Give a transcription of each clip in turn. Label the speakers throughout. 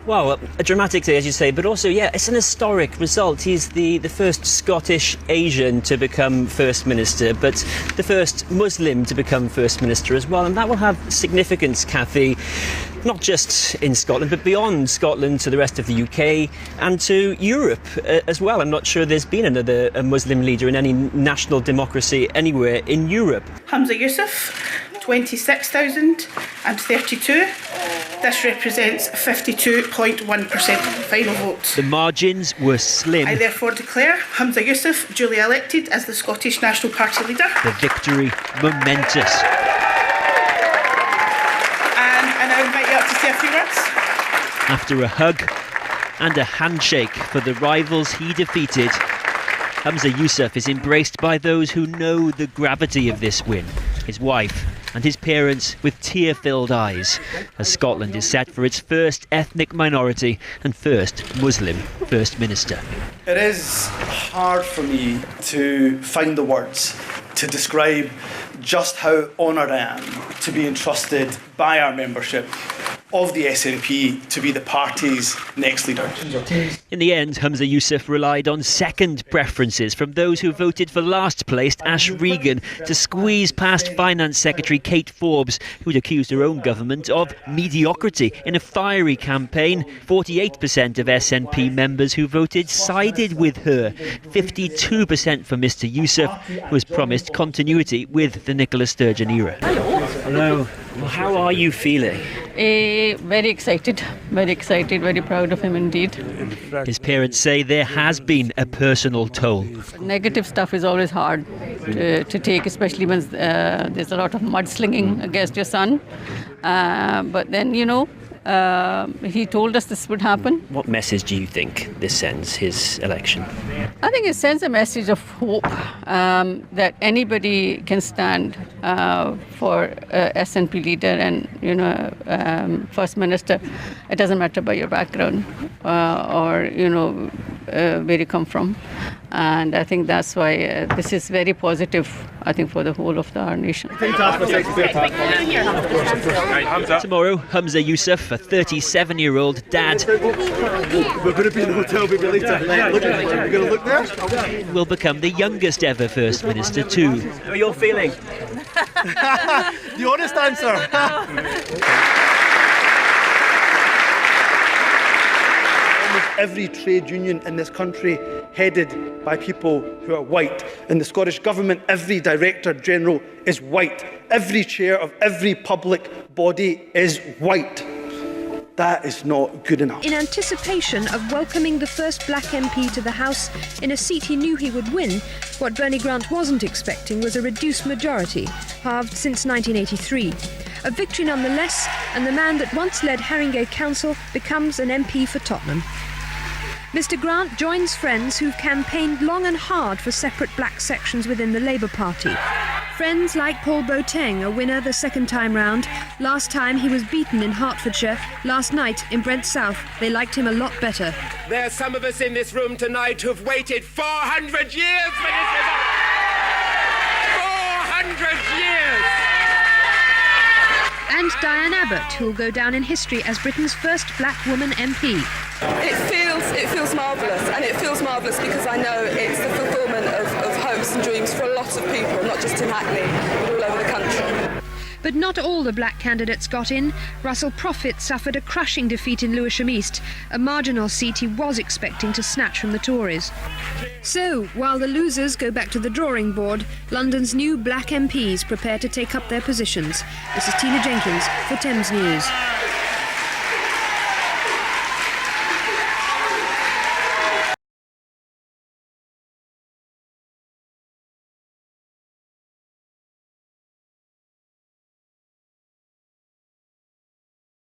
Speaker 1: Well, a dramatic day, as you say, but also, yeah, it's an historic result. He's the first Scottish Asian to become First Minister, but the first Muslim to become First Minister as well. And that will have significance, Cathy, not just in Scotland, but beyond Scotland to the rest of the UK and to Europe as well. I'm not sure there's been another Muslim leader in any national democracy anywhere in Europe.
Speaker 2: Humza Yousaf, 26,032. This represents 52.1% of the final vote.
Speaker 1: The margins were slim.
Speaker 2: I therefore declare Humza Yousaf duly elected as the Scottish National Party leader.
Speaker 1: The victory momentous.
Speaker 2: And I now invite you up to say a few words.
Speaker 1: After a hug and a handshake for the rivals he defeated, Humza Yousaf is embraced by those who know the gravity of this win. His wife and his parents with tear-filled eyes, as Scotland is set for its first ethnic minority and first Muslim First Minister.
Speaker 3: It is hard for me to find the words to describe just how honoured I am to be entrusted by our membership of the SNP to be the party's next leader.
Speaker 1: In the end, Humza Yousaf relied on second preferences from those who voted for last-placed Ash Regan to squeeze past Finance Secretary Kate Forbes, who'd accused her own government of mediocrity in a fiery campaign. 48% of SNP members who voted sided with her. 52% for Mr Yousaf, who has promised continuity with the Nicola Sturgeon era. Hello. Well, how are you feeling?
Speaker 4: Very excited, very proud of him indeed.
Speaker 1: His parents say there has been a personal toll.
Speaker 4: Negative stuff is always hard to take, especially when there's a lot of mudslinging against your son. But then, he told us this would happen.
Speaker 1: What message do you think this sends, his election?
Speaker 4: I think it sends a message of hope that anybody can stand for SNP leader and First Minister. It doesn't matter about your background or where you come from. And I think that's why this is very positive, I think, for the whole of our nation.
Speaker 1: Tomorrow, Humza Yousaf, a 37-year-old dad,
Speaker 3: We're going to be in the hotel maybe later. We're going to look there?
Speaker 1: will become the youngest ever First Minister too. How are you all feeling?
Speaker 3: The honest answer. Almost every trade union in this country headed by people who are white. In the Scottish Government, every Director General is white. Every chair of every public body is white. That is not good enough.
Speaker 5: In anticipation of welcoming the first black MP to the House in a seat he knew he would win, what Bernie Grant wasn't expecting was a reduced majority, halved since 1983. A victory nonetheless, and the man that once led Haringey Council becomes an MP for Tottenham. Mr Grant joins friends who've campaigned long and hard for separate black sections within the Labour Party. Friends like Paul Boateng, a winner the second time round. Last time he was beaten in Hertfordshire. Last night in Brent South, they liked him a lot better.
Speaker 6: There are some of us in this room tonight who've waited 400 years for this result. 400 years!
Speaker 5: And Diane Abbott, who'll go down in history as Britain's first black woman MP.
Speaker 7: It feels marvellous, and it feels marvellous because I know it's the fulfilment of hopes and dreams for lots of people, not just in Hackney, but all over the country.
Speaker 5: But not all the black candidates got in. Russell Profit suffered a crushing defeat in Lewisham East, a marginal seat he was expecting to snatch from the Tories. So, while the losers go back to the drawing board, London's new black MPs prepare to take up their positions. This is Tina Jenkins for Thames News.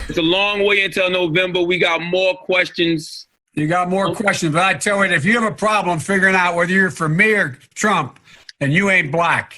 Speaker 8: It's a long way until November. We got more questions.
Speaker 9: You got more questions, but I tell you, if you have a problem figuring out whether you're for me or Trump, then you ain't black.